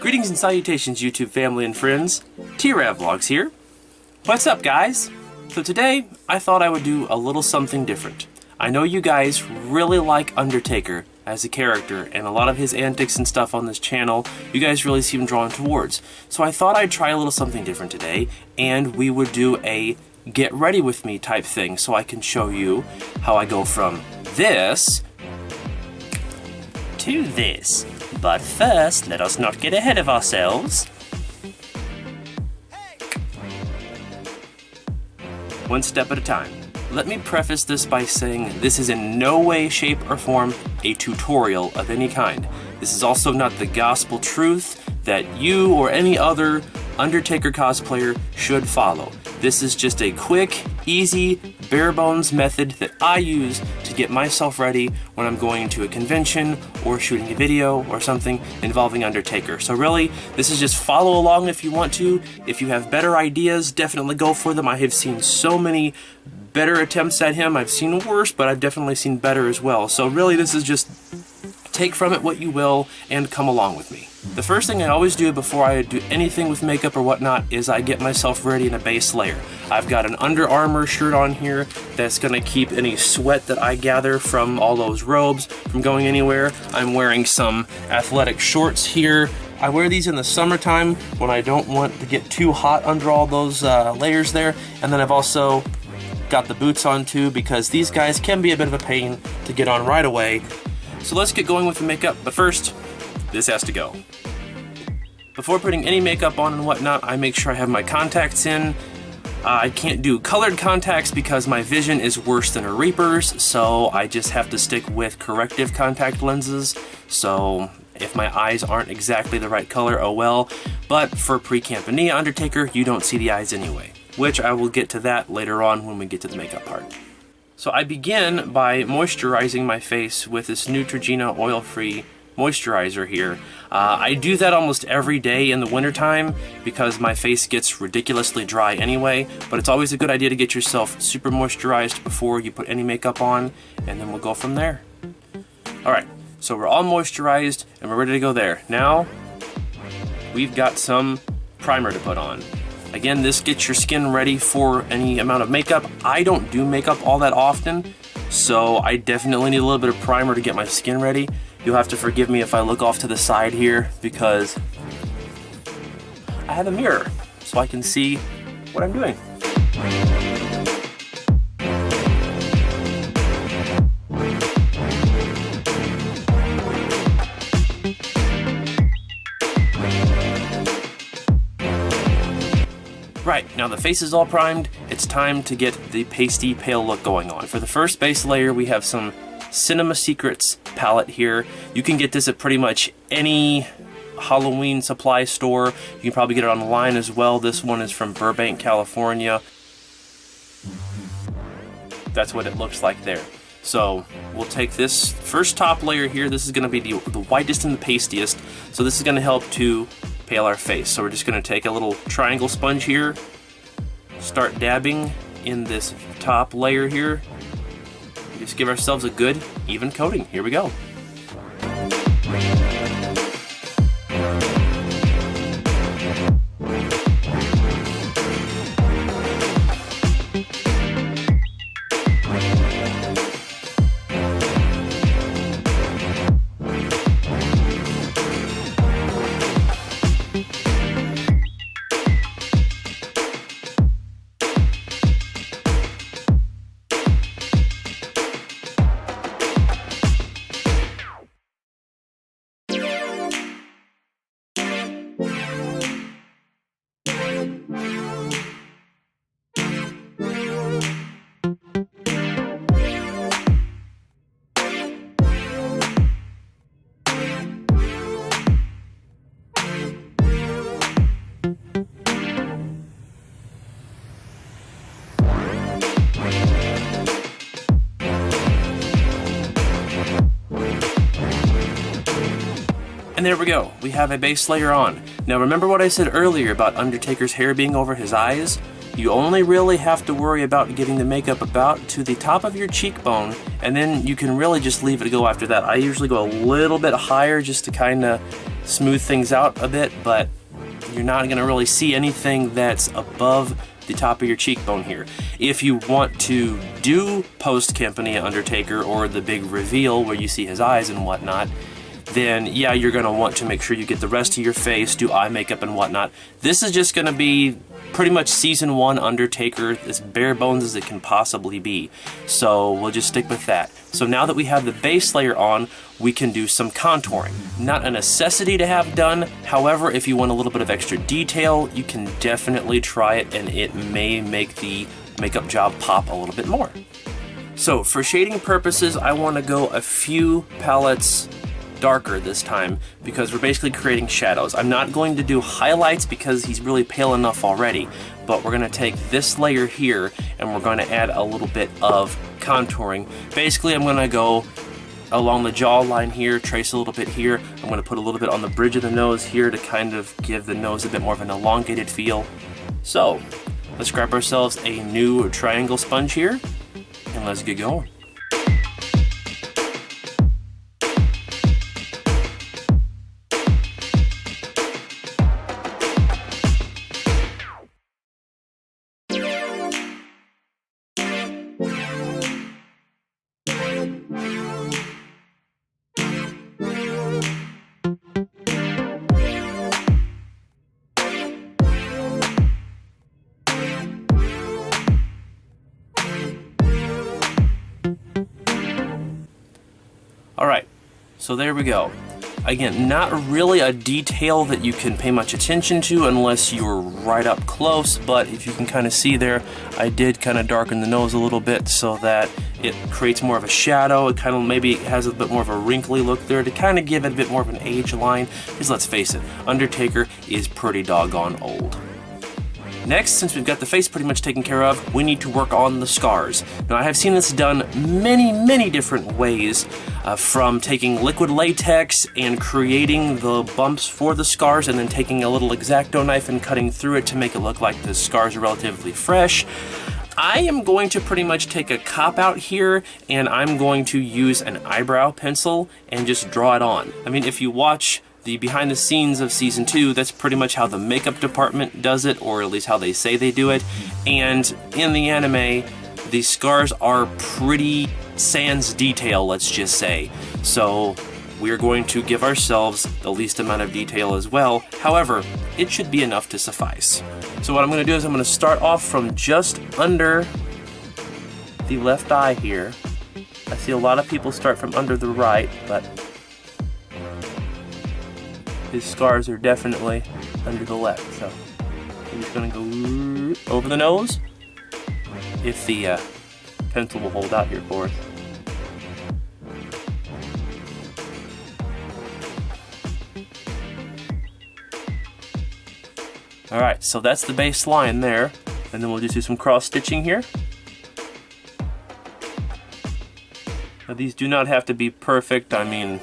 Greetings and salutations, YouTube family and friends. T-Rav Vlogs here. What's up, guys? So today, I thought I would do a little something different. I know you guys really like Undertaker as a character, and a lot of his antics and stuff on this channel, you guys really seem drawn towards. So I thought I'd try a little something different today, and we would do a get ready with me type thing, so I can show you how I go from this to this. But first, let us not get ahead of ourselves. One step at a time. Let me preface this by saying this is in no way, shape, or form a tutorial of any kind. This is also not the gospel truth that you or any other Undertaker cosplayer should follow. This is just a quick, easy, bare bones method that I use to get myself ready when I'm going to a convention or shooting a video or something involving Undertaker. So really, this is just follow along if you want to. If you have better ideas, definitely go for them. I have seen so many better attempts at him. I've seen worse, but I've definitely seen better as well. So really, this is just take from it what you will and come along with me. The first thing I always do before I do anything with makeup or whatnot is I get myself ready in a base layer. I've got an Under Armour shirt on here that's going to keep any sweat that I gather from all those robes from going anywhere. I'm wearing some athletic shorts here. I wear these in the summertime when I don't want to get too hot under all those layers there. And then I've also got the boots on too, because these guys can be a bit of a pain to get on right away. So let's get going with the makeup, but first, this has to go. Before putting any makeup on and whatnot, I make sure I have my contacts in. I can't do colored contacts because my vision is worse than a Reaper's, so I just have to stick with corrective contact lenses. So if my eyes aren't exactly the right color, oh well. But for pre-Campania Undertaker, you don't see the eyes anyway, which I will get to that later on when we get to the makeup part. So I begin by moisturizing my face with this Neutrogena oil-free moisturizer here. I do that almost every day in the wintertime because my face gets ridiculously dry anyway, but it's always a good idea to get yourself super moisturized before you put any makeup on, and then we'll go from there. Alright, so we're all moisturized and we're ready to go there. Now, we've got some primer to put on. Again, this gets your skin ready for any amount of makeup. I don't do makeup all that often, so I definitely need a little bit of primer to get my skin ready. You'll have to forgive me if I look off to the side here because I have a mirror so I can see what I'm doing. Right, now the face is all primed, it's time to get the pasty pale look going on. For the first base layer, we have some Cinema Secrets palette here. You can get this at pretty much any Halloween supply store. You can probably get it online as well. This one is from Burbank, California. That's what it looks like there. So we'll take this first top layer here. This is going to be the whitest and the pastiest. So this is going to help to pale our face. So we're just going to take a little triangle sponge here, start dabbing in this top layer here. Just give ourselves a good, even coating. Here we go. And there we go, we have a base layer on. Now remember what I said earlier about Undertaker's hair being over his eyes? You only really have to worry about getting the makeup about to the top of your cheekbone, and then you can really just leave it to go after that. I usually go a little bit higher just to kind of smooth things out a bit, but you're not going to really see anything that's above the top of your cheekbone here. If you want to do post-Campania Undertaker or the big reveal where you see his eyes and whatnot, then yeah, you're going to want to make sure you get the rest of your face, do eye makeup and whatnot. This is just going to be pretty much season 1 Undertaker, as bare bones as it can possibly be. So we'll just stick with that. So now that we have the base layer on, we can do some contouring. Not a necessity to have done, however, if you want a little bit of extra detail, you can definitely try it, and it may make the makeup job pop a little bit more. So for shading purposes, I want to go a few palettes darker this time, because we're basically creating shadows. I'm not going to do highlights because he's really pale enough already, but we're going to take this layer here and we're going to add a little bit of contouring. Basically, I'm going to go along the jawline here, trace a little bit here. I'm going to put a little bit on the bridge of the nose here to kind of give the nose a bit more of an elongated feel. So let's grab ourselves a new triangle sponge here and let's get going. Alright, so there we go. Again, not really a detail that you can pay much attention to unless you're right up close, but if you can kind of see there, I did kind of darken the nose a little bit so that it creates more of a shadow. It kind of maybe has a bit more of a wrinkly look there to kind of give it a bit more of an age line, because let's face it, Undertaker is pretty doggone old. Next, since we've got the face pretty much taken care of, we need to work on the scars. Now, I have seen this done many different ways, from taking liquid latex and creating the bumps for the scars, and then taking a little X-Acto knife and cutting through it to make it look like the scars are relatively fresh. I am going to pretty much take a cop-out here, and I'm going to use an eyebrow pencil and just draw it on. I mean, if you watch the behind the scenes of season 2, that's pretty much how the makeup department does it, or at least how they say they do it. And in the anime, the scars are pretty sans detail, let's just say. So we're going to give ourselves the least amount of detail as well. However, it should be enough to suffice. So what I'm going to do is I'm going to start off from just under the left eye here. I see a lot of people start from under the right, but his scars are definitely under the left, so I'm just going to go over the nose, if the pencil will hold out here for us. Alright, so that's the base line there, and then we'll just do some cross stitching here. Now these do not have to be perfect. I mean,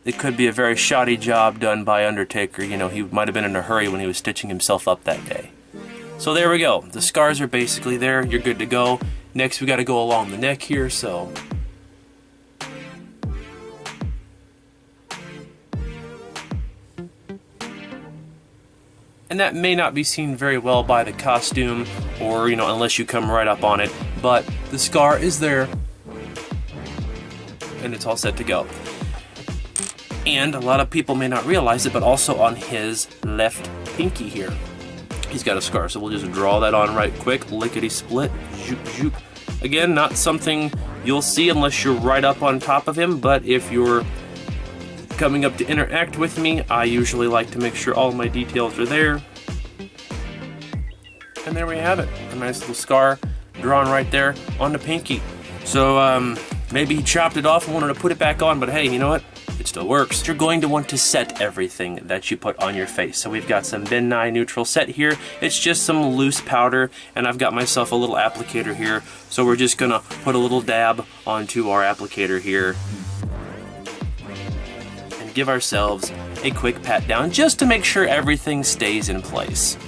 it could be a very shoddy job done by Undertaker. You know, he might have been in a hurry when he was stitching himself up that day. So there we go. The scars are basically there. You're good to go. Next, we got to go along the neck here, so and that may not be seen very well by the costume, or, you know, unless you come right up on it, but the scar is there, and it's all set to go. And a lot of people may not realize it, but also on his left pinky here, he's got a scar. So we'll just draw that on right quick, lickety-split, zoop, zoop. Again, not something you'll see unless you're right up on top of him, but if you're coming up to interact with me, I usually like to make sure all my details are there. And there we have it, a nice little scar drawn right there on the pinky. So maybe he chopped it off and wanted to put it back on, but hey, you know what? It still works. You're going to want to set everything that you put on your face. So we've got some Ben Nye neutral set here. It's just some loose powder, and I've got myself a little applicator here. So we're just gonna put a little dab onto our applicator here and give ourselves a quick pat down just to make sure everything stays in place.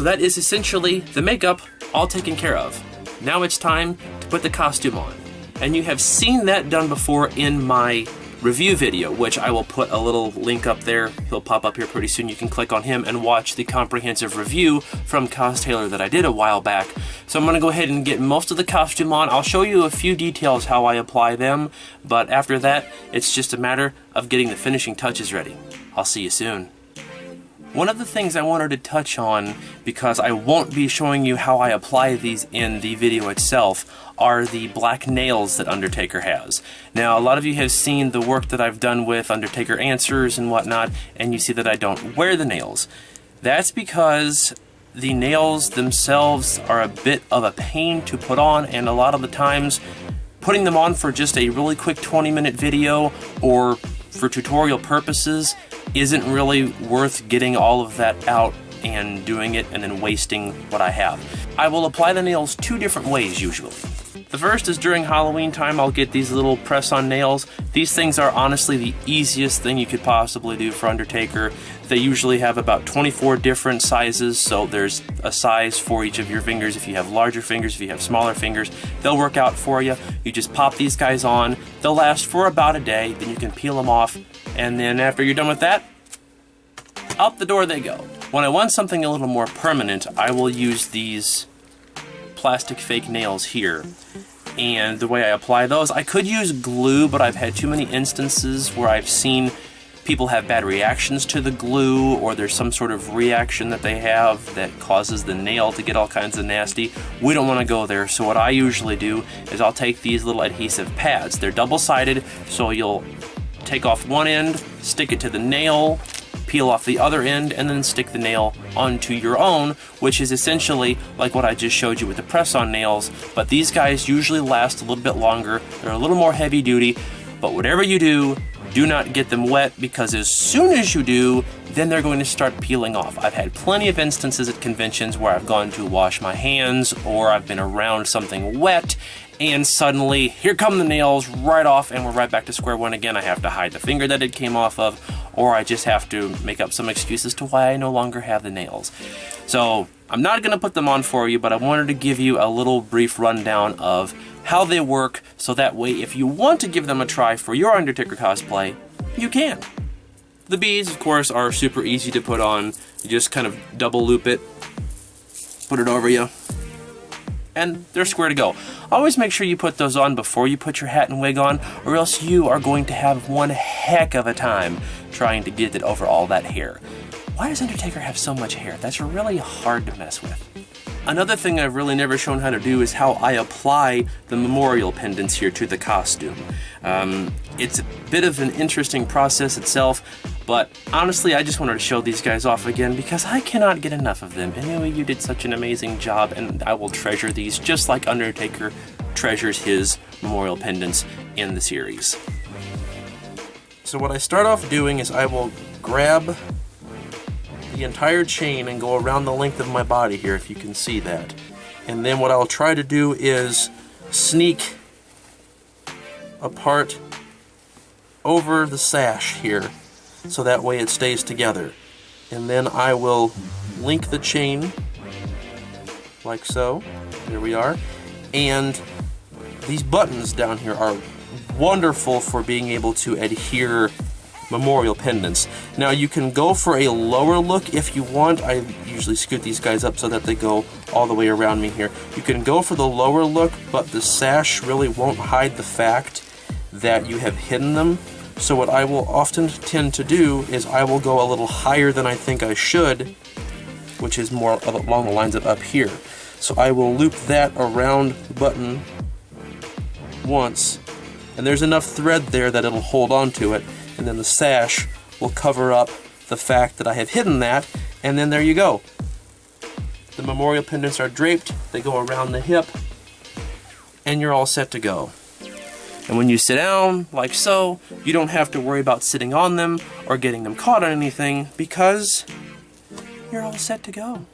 So that is essentially the makeup all taken care of. Now it's time to put the costume on. And you have seen that done before in my review video, which I will put a little link up there. He'll pop up here pretty soon. You can click on him and watch the comprehensive review from Cos-Tailor that I did a while back. So I'm going to go ahead and get most of the costume on. I'll show you a few details how I apply them, but after that, it's just a matter of getting the finishing touches ready. I'll see you soon. One of the things I wanted to touch on, because I won't be showing you how I apply these in the video itself, are the black nails that Undertaker has. Now, a lot of you have seen the work that I've done with Undertaker Answers and whatnot, and you see that I don't wear the nails. That's because the nails themselves are a bit of a pain to put on, and a lot of the times, putting them on for just a really quick 20-minute video or for tutorial purposes isn't really worth getting all of that out and doing it and then wasting what I have. I will apply the nails 2 different ways usually. The first is during Halloween time. I'll get these little press-on nails. These things are honestly the easiest thing you could possibly do for Undertaker. They usually have about 24 different sizes, so there's a size for each of your fingers. If you have larger fingers, if you have smaller fingers, they'll work out for you. You just pop these guys on. They'll last for about a day, then you can peel them off, and then after you're done with that, out the door they go. When I want something a little more permanent, I will use these plastic fake nails here. And the way I apply those, I could use glue, but I've had too many instances where I've seen people have bad reactions to the glue, or there's some sort of reaction that they have that causes the nail to get all kinds of nasty. We don't want to go there, so what I usually do is I'll take these little adhesive pads. They're double-sided, so you'll take off one end, stick it to the nail, peel off the other end, and then stick the nail onto your own, which is essentially like what I just showed you with the press-on nails, but these guys usually last a little bit longer. They're a little more heavy duty, but whatever you do, do not get them wet, because as soon as you do, then they're going to start peeling off. I've had plenty of instances at conventions where I've gone to wash my hands, or I've been around something wet, and suddenly, here come the nails right off, and we're right back to square one again. I have to hide the finger that it came off of, or I just have to make up some excuse as to why I no longer have the nails. So, I'm not going to put them on for you, but I wanted to give you a little brief rundown of how they work, so that way if you want to give them a try for your Undertaker cosplay, you can. The beads, of course, are super easy to put on. You just kind of double loop it, put it over you, and they're square to go. Always make sure you put those on before you put your hat and wig on, or else you are going to have one heck of a time trying to get it over all that hair. Why does Undertaker have so much hair? That's really hard to mess with. Another thing I've really never shown how to do is how I apply the memorial pendants here to the costume. It's a bit of an interesting process itself, but honestly I just wanted to show these guys off again because I cannot get enough of them. Anyway, you did such an amazing job, and I will treasure these just like Undertaker treasures his memorial pendants in the series. So what I start off doing is I will grab the entire chain and go around the length of my body here, if you can see that. And then what I'll try to do is sneak a part over the sash here, so that way it stays together. And then I will link the chain like so. There we are. And these buttons down here are wonderful for being able to adhere memorial pendants. Now you can go for a lower look if you want. I usually scoot these guys up so that they go all the way around me here. You can go for the lower look, but the sash really won't hide the fact that you have hidden them. So what I will often tend to do is I will go a little higher than I think I should, which is more along the lines of up here. So I will loop that around the button once, and there's enough thread there that it'll hold on to it, and then the sash will cover up the fact that I have hidden that, and then there you go. The memorial pendants are draped, they go around the hip, and you're all set to go. And when you sit down, like so, you don't have to worry about sitting on them or getting them caught on anything, because you're all set to go.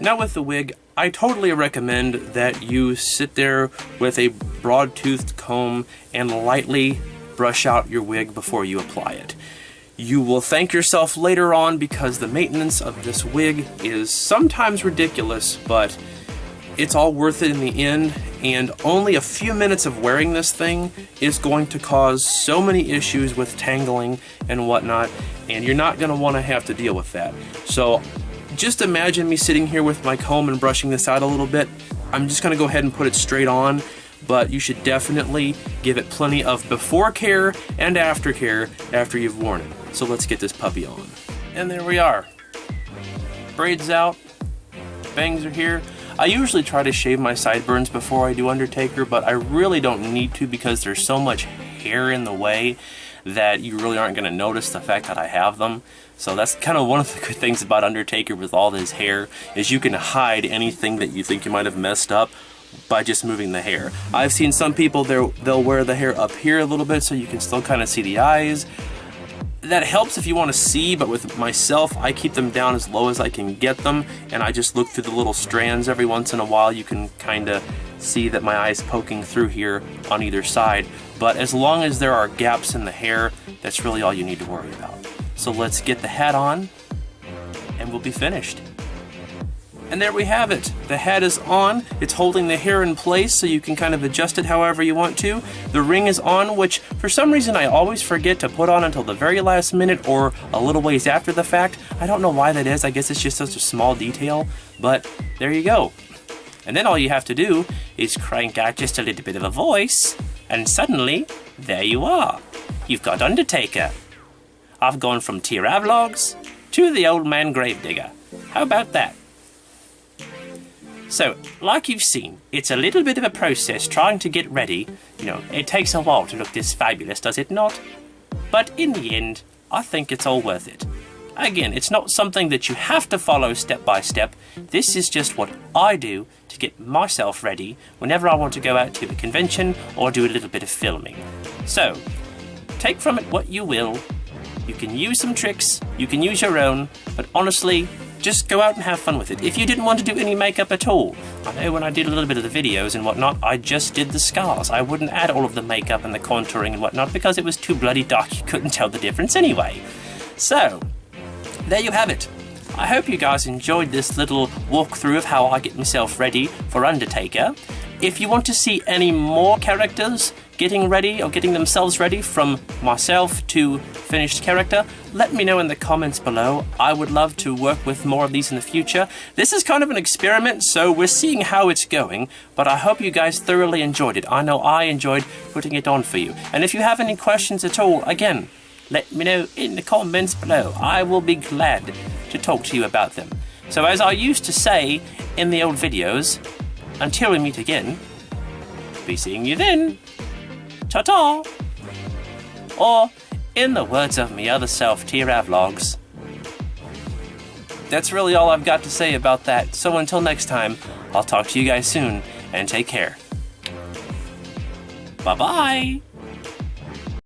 Now with the wig, I totally recommend that you sit there with a broad-toothed comb and lightly brush out your wig before you apply it. You will thank yourself later on because the maintenance of this wig is sometimes ridiculous, but it's all worth it in the end, and only a few minutes of wearing this thing is going to cause so many issues with tangling and whatnot, and you're not going to want to have to deal with that. So just imagine me sitting here with my comb and brushing this out a little bit. I'm just going to go ahead and put it straight on, but you should definitely give it plenty of before care and after care after you've worn it. So let's get this puppy on. And there we are. Braids out, bangs are here. I usually try to shave my sideburns before I do Undertaker, but I really don't need to because there's so much hair in the way that you really aren't going to notice the fact that I have them. So that's kind of one of the good things about Undertaker with all this hair, is you can hide anything that you think you might have messed up by just moving the hair. I've seen some people, they'll wear the hair up here a little bit so you can still kind of see the eyes. That helps if you want to see, but with myself, I keep them down as low as I can get them, and I just look through the little strands every once in a while. You can kind of see that my eye's poking through here on either side, but as long as there are gaps in the hair, that's really all you need to worry about. So let's get the hat on, and we'll be finished. And there we have it. The hat is on. It's holding the hair in place so you can kind of adjust it however you want to. The ring is on, which for some reason I always forget to put on until the very last minute or a little ways after the fact. I don't know why that is. I guess it's just such a small detail, but there you go. And then all you have to do is crank out just a little bit of a voice, and suddenly, there you are. You've got Undertaker. I've gone from Tiravlogs to the old man Gravedigger. How about that? So, like you've seen, it's a little bit of a process trying to get ready. You know, it takes a while to look this fabulous, does it not? But in the end, I think it's all worth it. Again, it's not something that you have to follow step by step. This is just what I do to get myself ready whenever I want to go out to a convention or do a little bit of filming. So, take from it what you will. You can use some tricks, you can use your own, but honestly, just go out and have fun with it. If you didn't want to do any makeup at all, I know when I did a little bit of the videos and whatnot, I just did the scars. I wouldn't add all of the makeup and the contouring and whatnot because it was too bloody dark, you couldn't tell the difference anyway. So, there you have it. I hope you guys enjoyed this little walkthrough of how I get myself ready for Undertaker. If you want to see any more characters getting ready or getting themselves ready from myself to finished character, let me know in the comments below. I would love to work with more of these in the future. This is kind of an experiment, so we're seeing how it's going, but I hope you guys thoroughly enjoyed it. I know I enjoyed putting it on for you. And if you have any questions at all, again, let me know in the comments below. I will be glad to talk to you about them. So as I used to say in the old videos, until we meet again, be seeing you then. Ta-ta! Or, in the words of me other self, Tiravlogs. That's really all I've got to say about that. So until next time, I'll talk to you guys soon, and take care. Bye-bye!